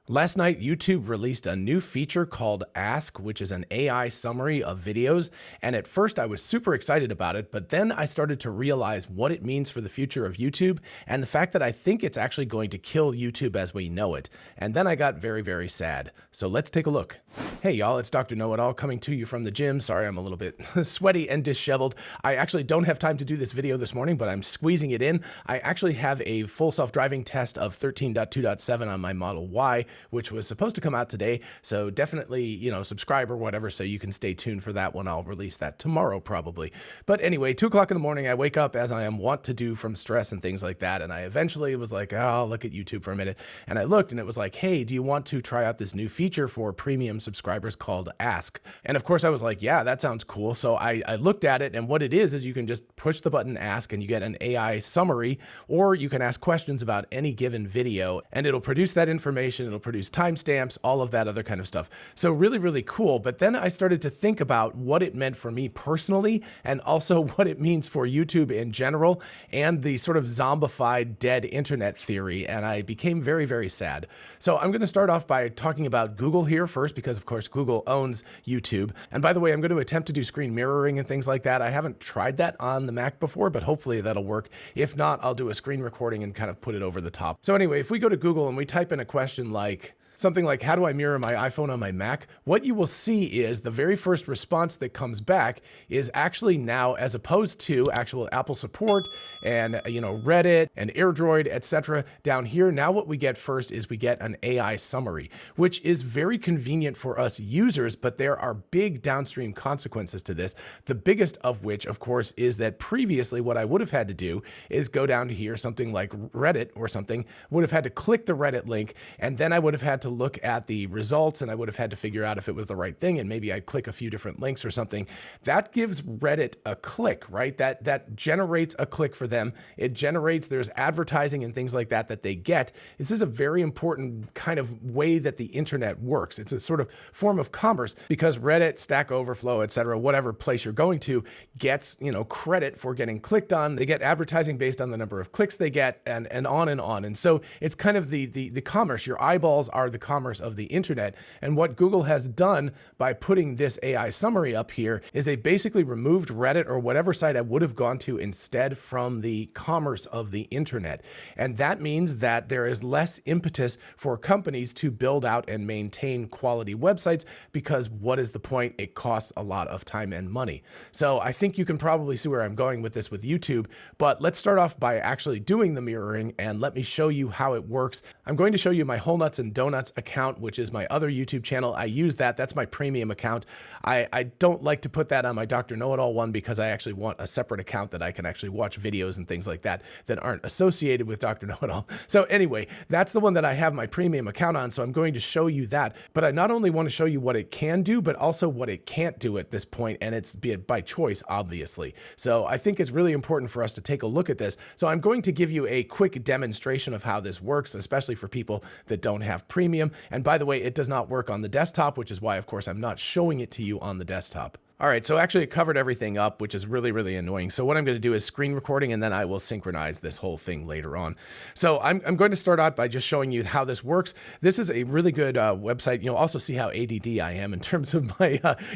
Last night, YouTube released a new feature called Ask, which is an AI summary of videos. And at first I was super excited about it, but then I started to realize what it means for the future of YouTube and the fact that I think it's actually going to kill YouTube as we know it. And then I got very, very sad. So let's take a look. Hey y'all, it's Dr. Know-It-All coming to you from the gym. Sorry, I'm a little bit sweaty and disheveled. I actually don't have time to do this video this morning, but I'm squeezing it in. I actually have a full self-driving test of 13.2.7 on my Model Y, which was supposed to come out today. So definitely, subscribe or whatever so you can stay tuned for that one. I'll release that tomorrow probably. But anyway, 2 o'clock in the morning, I wake up as I am wont to do from stress and things like that. And I eventually was like, oh, I'll look at YouTube for a minute. And I looked and it was like, hey, do you want to try out this new feature for premium subscribers called Ask? And of course I was like, yeah, that sounds cool. So I looked at it, and what it is you can just push the button Ask and you get an AI summary, or you can ask questions about any given video and it'll produce that information. It'll produce timestamps, all of that other kind of stuff. So really, really cool. But then I started to think about what it meant for me personally, and also what it means for YouTube in general, and the sort of zombified dead internet theory. And I became very, very sad. So I'm going to start off by talking about Google here first, because of course Google owns YouTube. And by the way, I'm going to attempt to do screen mirroring and things like that. I haven't tried that on the Mac before, but hopefully that'll work. If not, I'll do a screen recording and kind of put it over the top. So anyway, if we go to Google and we type in a question like, something like, how do I mirror my iPhone on my Mac? What you will see is the very first response that comes back is actually now, as opposed to actual Apple support and, Reddit and AirDroid, etc. down here, now what we get first is we get an AI summary, which is very convenient for us users, but there are big downstream consequences to this. The biggest of which, of course, is that previously what I would have had to do is go down to here, something like Reddit or something, would have had to click the Reddit link, and then I would have had to look at the results, and I would have had to figure out if it was the right thing, and maybe I'd click a few different links or something. That gives Reddit a click, right? That generates a click for them. It generates, there's advertising and things like that they get. This is a very important kind of way that the internet works. It's a sort of form of commerce, because Reddit, Stack Overflow, etc., whatever place you're going to gets, credit for getting clicked on. They get advertising based on the number of clicks they get, and on and on. And so it's kind of the commerce. Your eyeballs are the commerce of the internet. And what Google has done by putting this AI summary up here is they basically removed Reddit or whatever site I would have gone to instead from the commerce of the internet. And that means that there is less impetus for companies to build out and maintain quality websites, because what is the point? It costs a lot of time and money. So I think you can probably see where I'm going with this with YouTube, but let's start off by actually doing the mirroring, and let me show you how it works. I'm going to show you my Whole Nuts and Donuts account, which is my other YouTube channel. I use that. That's my premium account. I don't like to put that on my Dr. Know-It-All one, because I actually want a separate account that I can actually watch videos and things like that aren't associated with Dr. Know-It-All. So anyway, that's the one that I have my premium account on. So I'm going to show you that. But I not only want to show you what it can do, but also what it can't do at this point. And it's by choice, obviously. So I think it's really important for us to take a look at this. So I'm going to give you a quick demonstration of how this works, especially for people that don't have premium. And by the way, it does not work on the desktop, which is why, of course, I'm not showing it to you on the desktop. All right, so actually it covered everything up, which is really, really annoying. So what I'm going to do is screen recording, and then I will synchronize this whole thing later on. So I'm going to start out by just showing you how this works. This is a really good website. You'll also see how ADD I am in terms of my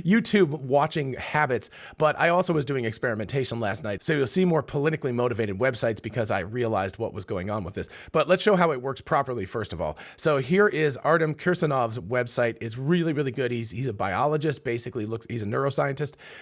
YouTube watching habits. But I also was doing experimentation last night. So you'll see more politically motivated websites, because I realized what was going on with this. But let's show how it works properly, first of all. So here is Artem Kirsanov's website. It's really, really good. He's a biologist, basically. He's a neuroscientist,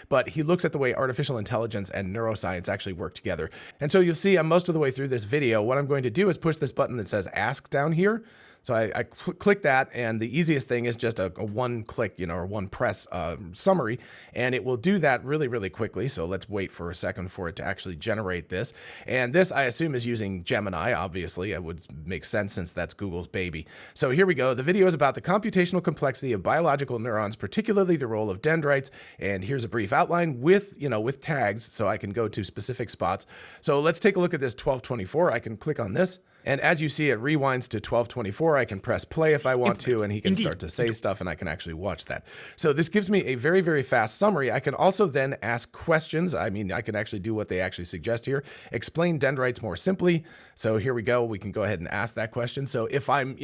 but he looks at the way artificial intelligence and neuroscience actually work together. And so you'll see I'm most of the way through this video. What I'm going to do is push this button that says Ask down here. So I click that, and the easiest thing is just a one click, or one press summary, and it will do that really, really quickly. So let's wait for a second for it to actually generate this. And this, I assume, is using Gemini. Obviously, it would make sense since that's Google's baby. So here we go. The video is about the computational complexity of biological neurons, particularly the role of dendrites. And here's a brief outline with tags, so I can go to specific spots. So let's take a look at this 1224. I can click on this. And as you see, it rewinds to 12:24. I can press play if I want to, and he can start to say stuff, and I can actually watch that. So this gives me a very, very fast summary. I can also then ask questions. I mean, I can actually do what they actually suggest here. Explain dendrites more simply. So here we go. We can go ahead and ask that question. So if I'm,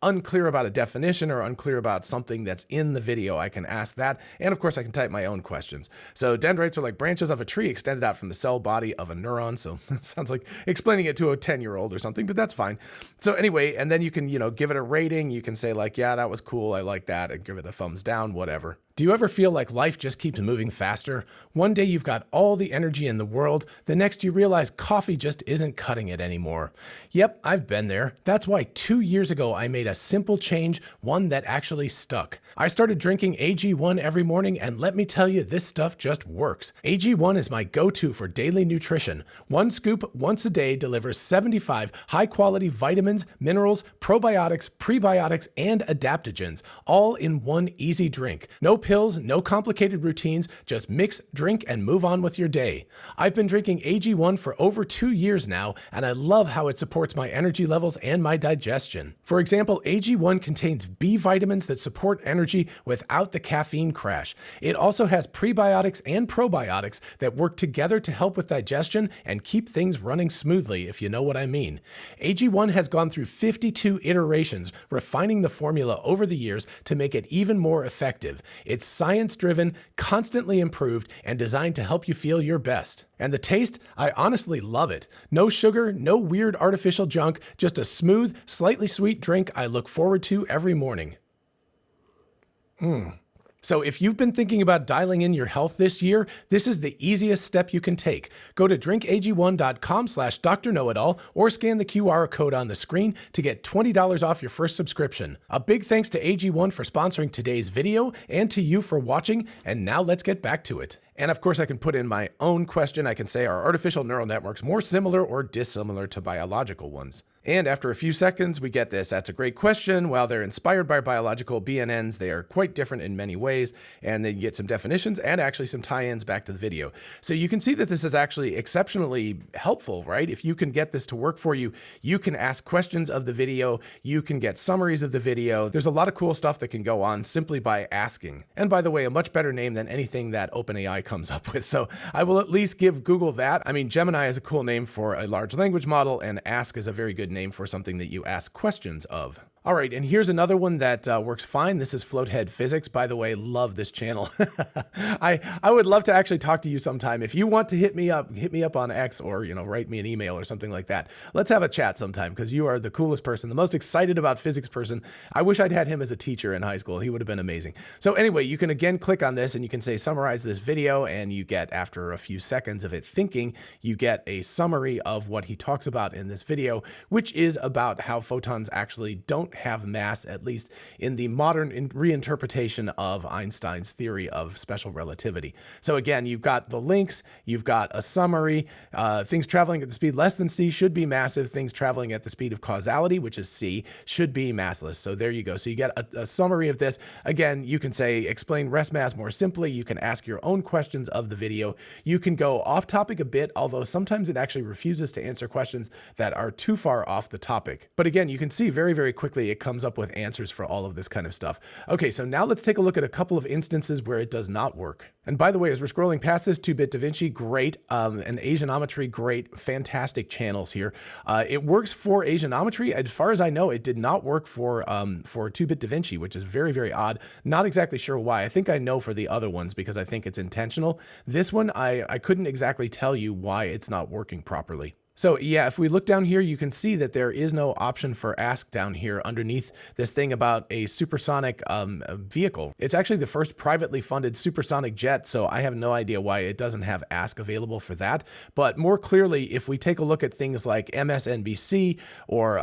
unclear about a definition or unclear about something that's in the video, I can ask that. And of course, I can type my own questions. So dendrites are like branches of a tree extended out from the cell body of a neuron. So it sounds like explaining it to a 10-year-old or something, but that's fine. So anyway, and then you can, give it a rating. You can say like, yeah, that was cool. I like that, and give it a thumbs down, whatever. Do you ever feel like life just keeps moving faster? One day you've got all the energy in the world, the next you realize coffee just isn't cutting it anymore. Yep, I've been there. That's why 2 years ago I made a simple change, one that actually stuck. I started drinking AG1 every morning, and let me tell you, this stuff just works. AG1 is my go-to for daily nutrition. One scoop once a day delivers 75 high-quality vitamins, minerals, probiotics, prebiotics, and adaptogens, all in one easy drink. No pills, no complicated routines, just mix, drink, and move on with your day. I've been drinking AG1 for over 2 years now, and I love how it supports my energy levels and my digestion. For example, AG1 contains B vitamins that support energy without the caffeine crash. It also has prebiotics and probiotics that work together to help with digestion and keep things running smoothly, if you know what I mean. AG1 has gone through 52 iterations, refining the formula over the years to make it even more effective. It's science-driven, constantly improved, and designed to help you feel your best. And the taste? I honestly love it. No sugar, no weird artificial junk, just a smooth, slightly sweet drink I look forward to every morning. So if you've been thinking about dialing in your health this year, this is the easiest step you can take. Go to drinkag1.com/drknowitall or scan the QR code on the screen to get $20 off your first subscription. A big thanks to AG1 for sponsoring today's video and to you for watching. And now let's get back to it. And of course, I can put in my own question. I can say, are artificial neural networks more similar or dissimilar to biological ones? And after a few seconds, we get this. That's a great question. While they're inspired by biological BNNs, they are quite different in many ways. And then you get some definitions and actually some tie-ins back to the video. So you can see that this is actually exceptionally helpful, right? If you can get this to work for you, you can ask questions of the video. You can get summaries of the video. There's a lot of cool stuff that can go on simply by asking. And by the way, a much better name than anything that OpenAI comes up with. So I will at least give Google that. I mean, Gemini is a cool name for a large language model, and Ask is a very good name for something that you ask questions of. All right, and here's another one that works fine. This is Floathead Physics. By the way, love this channel. I would love to actually talk to you sometime. If you want to hit me up on X, or write me an email or something like that. Let's have a chat sometime, because you are the coolest person, the most excited about physics person. I wish I'd had him as a teacher in high school. He would have been amazing. So anyway, you can again click on this and you can say summarize this video, and you get, after a few seconds of it thinking, you get a summary of what he talks about in this video, which is about how photons actually don't have mass, at least in the modern reinterpretation of Einstein's theory of special relativity. So again, you've got the links, you've got a summary. Things traveling at the speed less than c should be massive. Things traveling at the speed of causality, which is c, should be massless. So there you go. So you get a summary of this. Again, you can say explain rest mass more simply. You can ask your own questions of the video. You can go off topic a bit, although sometimes it actually refuses to answer questions that are too far off the topic. But again, you can see very, very quickly it comes up with answers for all of this kind of stuff. Okay, so now let's take a look at a couple of instances where it does not work. And by the way, as we're scrolling past this, 2-bit DaVinci, great, and Asianometry, great, fantastic channels here. It works for Asianometry. As far as I know, it did not work for 2-bit DaVinci, which is very, very odd. Not exactly sure why. I think I know for the other ones because I think it's intentional. This one, I couldn't exactly tell you why it's not working properly. So yeah, if we look down here, you can see that there is no option for Ask down here underneath this thing about a supersonic vehicle. It's actually the first privately funded supersonic jet, so I have no idea why it doesn't have Ask available for that. But more clearly, if we take a look at things like MSNBC or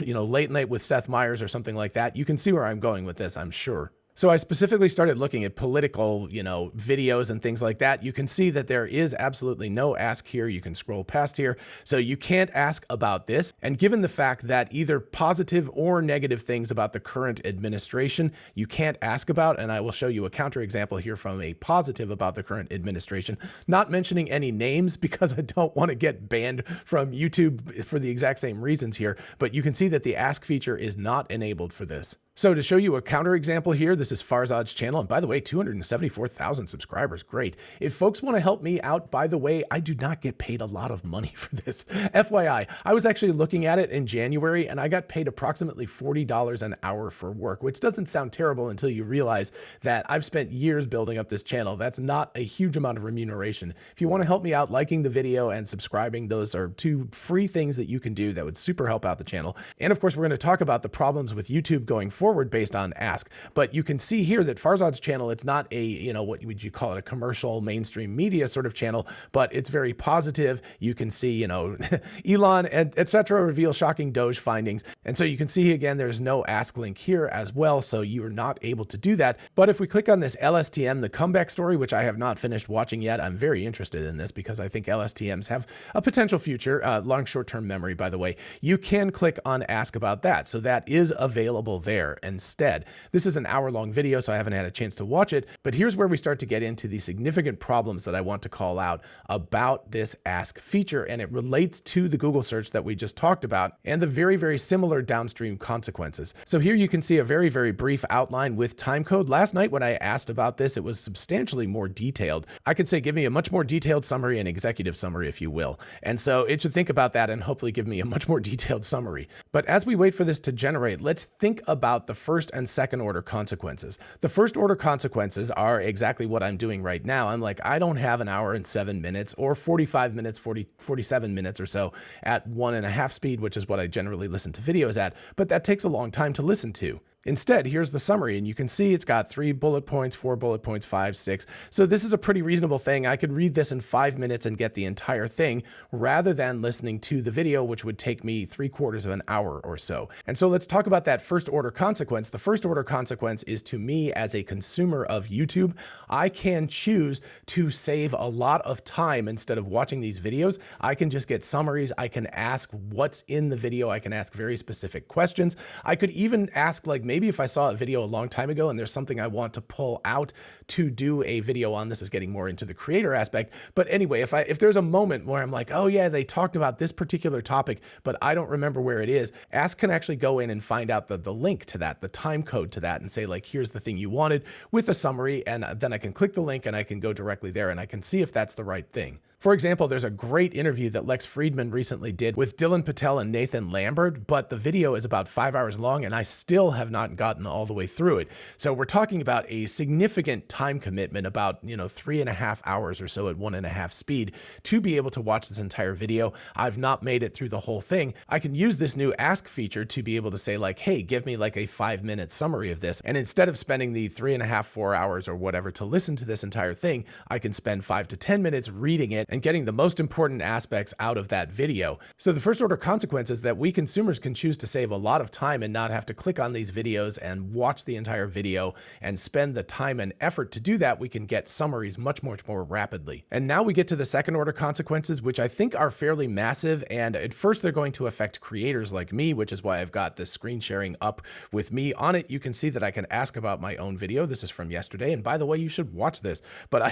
Late Night with Seth Meyers or something like that, you can see where I'm going with this, I'm sure. So I specifically started looking at political, videos and things like that. You can see that there is absolutely no ask here. You can scroll past here. So you can't ask about this. And given the fact that either positive or negative things about the current administration, you can't ask about, and I will show you a counterexample here from a positive about the current administration, not mentioning any names because I don't want to get banned from YouTube for the exact same reasons here, but you can see that the ask feature is not enabled for this. So to show you a counterexample here, this is Farzad's channel. And by the way, 274,000 subscribers. Great. If folks want to help me out, by the way, I do not get paid a lot of money for this. FYI, I was actually looking at it in January and I got paid approximately $40 an hour for work, which doesn't sound terrible until you realize that I've spent years building up this channel. That's not a huge amount of remuneration. If you want to help me out, liking the video and subscribing, those are two free things that you can do that would super help out the channel. And of course, we're going to talk about the problems with YouTube going forward based on ask. But you can see here that Farzad's channel, it's not a, what would you call it, a commercial mainstream media sort of channel, but it's very positive. You can see, Elon, etc. reveal shocking Doge findings. And so you can see again, there's no ask link here as well. So you are not able to do that. But if we click on this LSTM, the comeback story, which I have not finished watching yet, I'm very interested in this because I think LSTMs have a potential future, long short-term memory, by the way. You can click on ask about that. So that is available there instead. This is an hour-long video, so I haven't had a chance to watch it, but here's where we start to get into the significant problems that I want to call out about this ask feature, and it relates to the Google search that we just talked about and the very, very similar downstream consequences. So here you can see a very, very brief outline with timecode. Last night when I asked about this, it was substantially more detailed. I could say, give me a much more detailed summary, an executive summary, if you will. And so it should think about that and hopefully give me a much more detailed summary. But as we wait for this to generate, let's think about the first and second order consequences. The first order consequences are exactly what I'm doing right now. I'm like, I don't have an hour and 7 minutes or 45 minutes, 47 minutes or so at 1.5 speed, which is what I generally listen to videos at, but that takes a long time to listen to. Instead, here's the summary, and you can see it's got 3 bullet points, 4 bullet points, 5, 6. So this is a pretty reasonable thing. I could read this in 5 minutes and get the entire thing rather than listening to the video, which would take me 3/4 of an hour or so. And so let's talk about that first order consequence. The first order consequence is, to me as a consumer of YouTube, I can choose to save a lot of time instead of watching these videos. I can just get summaries. I can ask what's in the video. I can ask very specific questions. I could even ask, like, maybe if I saw a video a long time ago and there's something I want to pull out to do a video on, this is getting more into the creator aspect. But anyway, if there's a moment where I'm like, oh yeah, they talked about this particular topic, but I don't remember where it is, Ask can actually go in and find out the link to that, the time code to that, and say, like, here's the thing you wanted with a summary. And then I can click the link and I can go directly there and I can see if that's the right thing. For example, there's a great interview that Lex Friedman recently did with Dylan Patel and Nathan Lambert, but the video is about 5 hours long and I still have not gotten all the way through it. So we're talking about a significant time commitment, about 3.5 hours or so at 1.5 speed to be able to watch this entire video. I've not made it through the whole thing. I can use this new ask feature to be able to say, like, hey, give me like a 5-minute summary of this. And instead of spending the 3.5, 4 hours or whatever to listen to this entire thing, I can spend 5 to 10 minutes reading it and getting the most important aspects out of that video. So the first order consequence is that we consumers can choose to save a lot of time and not have to click on these videos and watch the entire video and spend the time and effort to do that. We can get summaries much more rapidly. And now we get to the second order consequences, which I think are fairly massive. And at first they're going to affect creators like me, which is why I've got this screen sharing up with me on it. You can see that I can ask about my own video. This is from yesterday. And by the way, you should watch this, but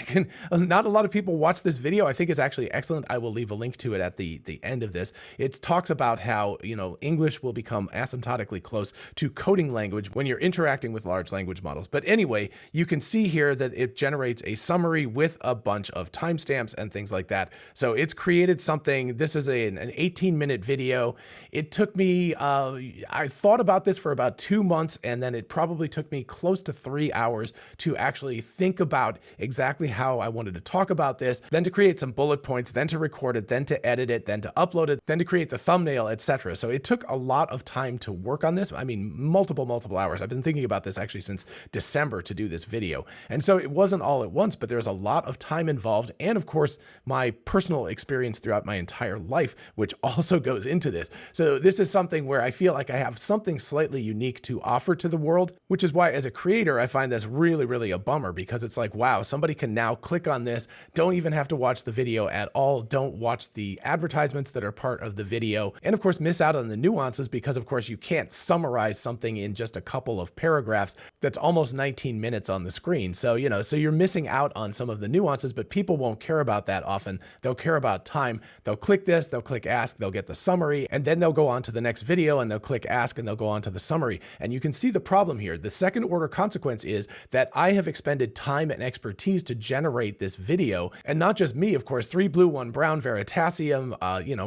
not a lot of people watch this video. I think it's actually excellent. I will leave a link to it at the end of this. It talks about how, English will become asymptotically close to coding language when you're interacting with large language models. But anyway, you can see here that it generates a summary with a bunch of timestamps and things like that. So it's created something. This is an 18-minute video. It took me, I thought about this for about 2 months, and then it probably took me close to 3 hours to actually think about exactly how I wanted to talk about this, then to create some bullet points, then to record it, then to edit it, then to upload it, then to create the thumbnail, etc. So it took a lot of time to work on this. I mean, multiple hours. I've been thinking about this actually since December to do this video. And so it wasn't all at once, but there's a lot of time involved. And of course, my personal experience throughout my entire life, which also goes into this. So this is something where I feel like I have something slightly unique to offer to the world, which is why as a creator, I find this really a bummer, because it's like, wow, somebody can now click on this, don't even have to watch the video at all, don't watch the advertisements that are part of the video, and of course miss out on the nuances, because of course you can't summarize something in just a couple of paragraphs that's almost 19 minutes on the screen. So, so you're missing out on some of the nuances, but people won't care about that often. They'll care about time. They'll click this, they'll click ask, they'll get the summary, and then they'll go on to the next video and they'll click ask and they'll go on to the summary. And you can see the problem here. The second order consequence is that I have expended time and expertise to generate this video, and not just me, of course, 3 Blue 1 Brown, Veritasium,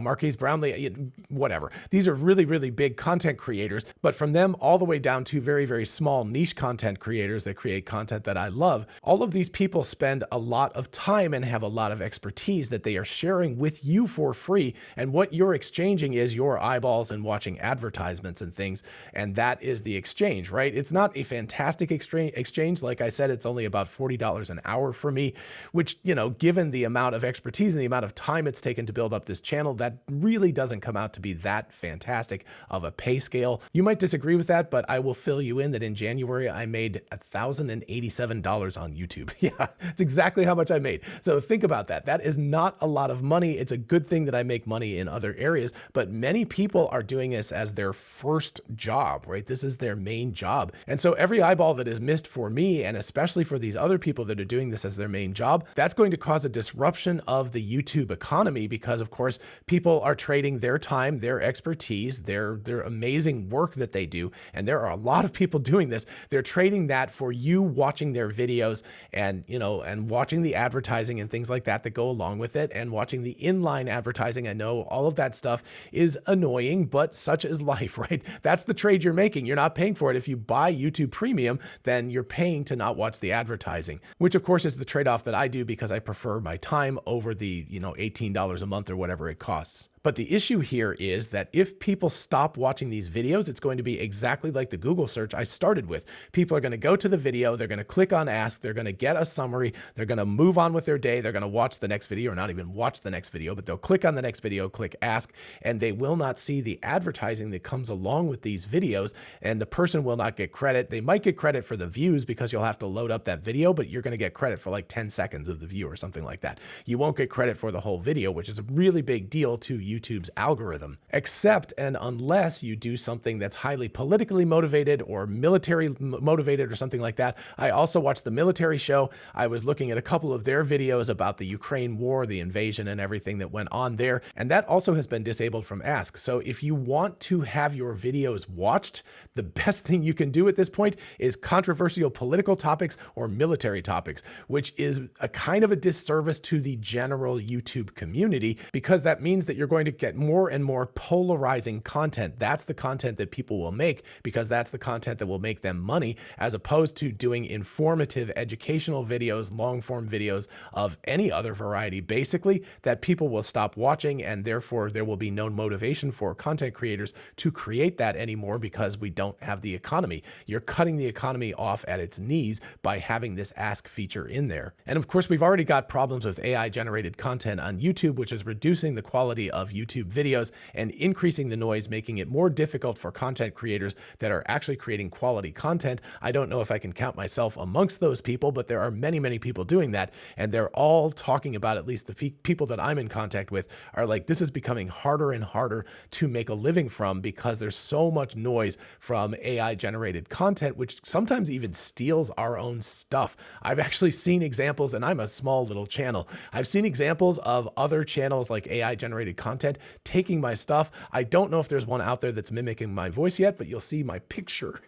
Marquise Brownlee, whatever. These are really big content creators, but from them all the way down to very small niche content creators that create content that I love. All of these people spend a lot of time and have a lot of expertise that they are sharing with you for free. And what you're exchanging is your eyeballs and watching advertisements and things. And that is the exchange, right? It's not a fantastic exchange. Like I said, it's only about $40 an hour for me, which, given the amount of expertise and the amount of time it's taken to build up this channel, that really doesn't come out to be that fantastic of a pay scale. You might disagree with that, but I will fill you in that in January, I made $1,087 on YouTube. Yeah, it's exactly how much I made. So think about that. That is not a lot of money. It's a good thing that I make money in other areas, but many people are doing this as their first job, right? This is their main job. And so every eyeball that is missed for me, and especially for these other people that are doing this as their main job, that's going to cause a disruption of the YouTube economy, because of course, people are trading their time, their expertise, their amazing work that they do. And there are a lot of people doing this. They're trading that for you watching their videos and, and watching the advertising and things like that go along with it, and watching the inline advertising. I know all of that stuff is annoying, but such is life, right? That's the trade you're making. You're not paying for it. If you buy YouTube Premium, then you're paying to not watch the advertising, which of course is the trade-off that I do, because I prefer my time over the, $18 a month or whatever it costs. But the issue here is that if people stop watching these videos, it's going to be exactly like the Google search I started with. People are going to go to the video, they're going to click on ask, they're going to get a summary, they're going to move on with their day, they're going to watch the next video, or not even watch the next video, but they'll click on the next video, click ask, and they will not see the advertising that comes along with these videos, and the person will not get credit. They might get credit for the views because you'll have to load up that video, but you're going to get credit for like 10 seconds of the view or something like that. You won't get credit for the whole video, which is a really big deal to YouTube's algorithm, except and unless you do something that's highly politically motivated or military motivated or something like that. I also watched the military show. I was looking at a couple of their videos about the Ukraine war, the invasion and everything that went on there. And that also has been disabled from ask. So if you want to have your videos watched, the best thing you can do at this point is controversial political topics or military topics, which is a kind of a disservice to the general YouTube community, because that means that you're going to get more and more polarizing content. That's the content that people will make, because that's the content that will make them money, as opposed to doing informative educational videos, long form videos of any other variety, basically, that people will stop watching, and therefore there will be no motivation for content creators to create that anymore, because we don't have the economy. You're cutting the economy off at its knees by having this ask feature in there. And of course, we've already got problems with AI generated content on YouTube, which is reducing the quality of YouTube videos and increasing the noise, making it more difficult for content creators that are actually creating quality content. I don't know if I can count myself amongst those people, but there are many people doing that. And they're all talking about, at least the people that I'm in contact with are like, this is becoming harder and harder to make a living from, because there's so much noise from AI generated content, which sometimes even steals our own stuff. I've actually seen examples, and I'm a small little channel. I've seen examples of other channels like AI generated content content, taking my stuff. I don't know if there's one out there that's mimicking my voice yet, but you'll see my picture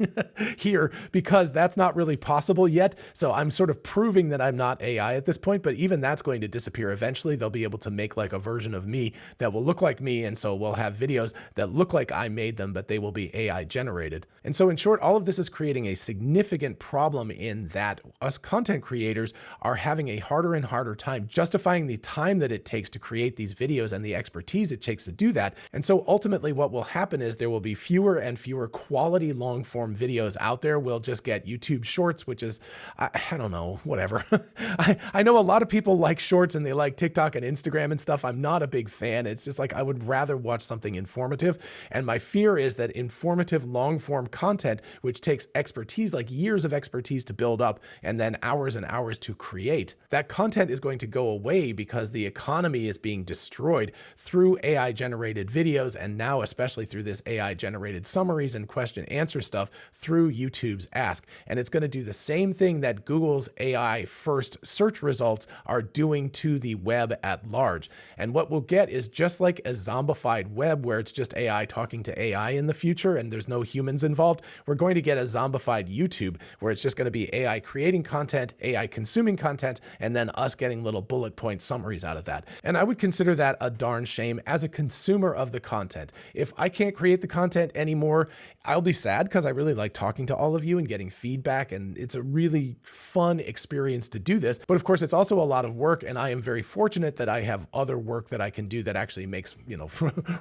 here because that's not really possible yet. So I'm sort of proving that I'm not AI at this point, but even that's going to disappear eventually. They'll be able to make like a version of me that will look like me. And so we'll have videos that look like I made them, but they will be AI generated. And so in short, all of this is creating a significant problem in that us content creators are having a harder and harder time justifying the time that it takes to create these videos and the expertise it takes to do that. And so ultimately what will happen is there will be fewer and fewer quality long form videos out there. We'll just get YouTube shorts, which is, I don't know, whatever. I know a lot of people like shorts and they like TikTok and Instagram and stuff. I'm not a big fan. It's just like, I would rather watch something informative. And my fear is that informative long form content, which takes expertise, like years of expertise to build up and then hours and hours to create, that content is going to go away because the economy is being destroyed through AI generated videos. And now, especially through this AI generated summaries and question answer stuff through YouTube's Ask. And it's going to do the same thing that Google's AI first search results are doing to the web at large. And what we'll get is just like a zombified web where it's just AI talking to AI in the future and there's no humans involved. We're going to get a zombified YouTube where it's just going to be AI creating content, AI consuming content, and then us getting little bullet point summaries out of that. And I would consider that a darn shame as a consumer of the content. If I can't create the content anymore, I'll be sad because I really like talking to all of you and getting feedback, and it's a really fun experience to do this. But of course, it's also a lot of work, and I am very fortunate that I have other work that I can do that actually makes,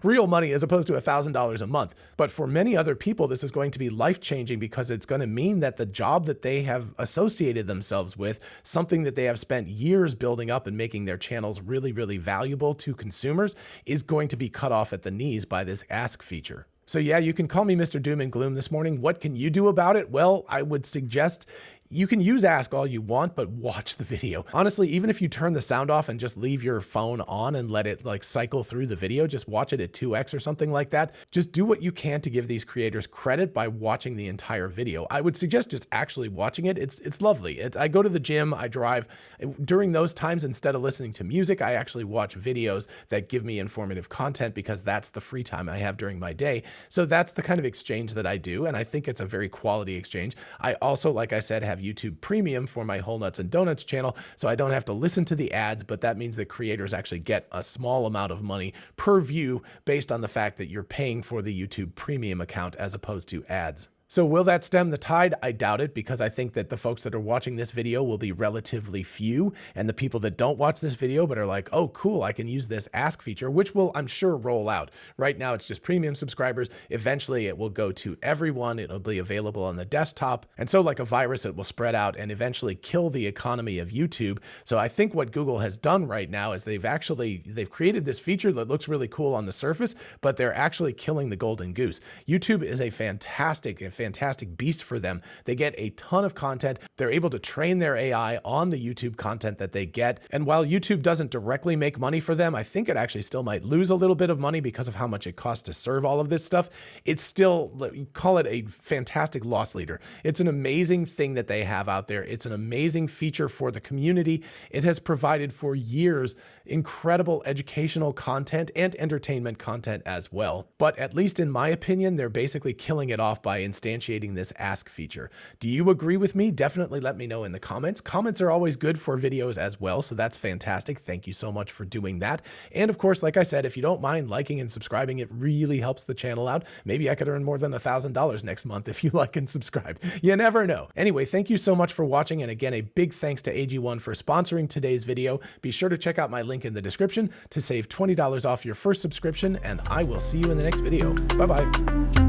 real money as opposed to $1,000 a month. But for many other people, this is going to be life-changing because it's going to mean that the job that they have associated themselves with, something that they have spent years building up and making their channels really, really valuable to consumers, is going to be cut off at the knees by this Ask feature. So yeah, you can call me Mr. Doom and Gloom this morning. What can you do about it? Well, I would suggest you can use Ask all you want, but watch the video. Honestly, even if you turn the sound off and just leave your phone on and let it like cycle through the video, just watch it at 2x or something like that. Just do what you can to give these creators credit by watching the entire video. I would suggest just actually watching it. It's lovely. I go to the gym, I drive. During those times, instead of listening to music, I actually watch videos that give me informative content because that's the free time I have during my day. So that's the kind of exchange that I do. And I think it's a very quality exchange. I also, like I said, have YouTube Premium for my Whole Nuts and Donuts channel, so I don't have to listen to the ads, but that means that creators actually get a small amount of money per view based on the fact that you're paying for the YouTube Premium account as opposed to ads. So will that stem the tide? I doubt it, because I think that the folks that are watching this video will be relatively few, and the people that don't watch this video but are like, oh cool, I can use this Ask feature, which will, I'm sure, roll out. Right now it's just premium subscribers. Eventually it will go to everyone. It'll be available on the desktop. And so like a virus, it will spread out and eventually kill the economy of YouTube. So I think what Google has done right now is they've created this feature that looks really cool on the surface, but they're actually killing the golden goose. YouTube is a fantastic beast for them. They get a ton of content. They're able to train their AI on the YouTube content that they get. And while YouTube doesn't directly make money for them, I think it actually still might lose a little bit of money because of how much it costs to serve all of this stuff. It's still, call it a fantastic loss leader. It's an amazing thing that they have out there. It's an amazing feature for the community. It has provided for years incredible educational content and entertainment content as well. But at least in my opinion, they're basically killing it off by instantiating this Ask feature. Do you agree with me? Definitely let me know in the comments. Comments are always good for videos as well, so that's fantastic. Thank you so much for doing that. And of course, like I said, if you don't mind liking and subscribing, it really helps the channel out. Maybe I could earn more than $1,000 next month if you like and subscribe. You never know. Anyway, thank you so much for watching, and again, a big thanks to AG1 for sponsoring today's video. Be sure to check out my link in the description to save $20 off your first subscription, and I will see you in the next video. Bye-bye.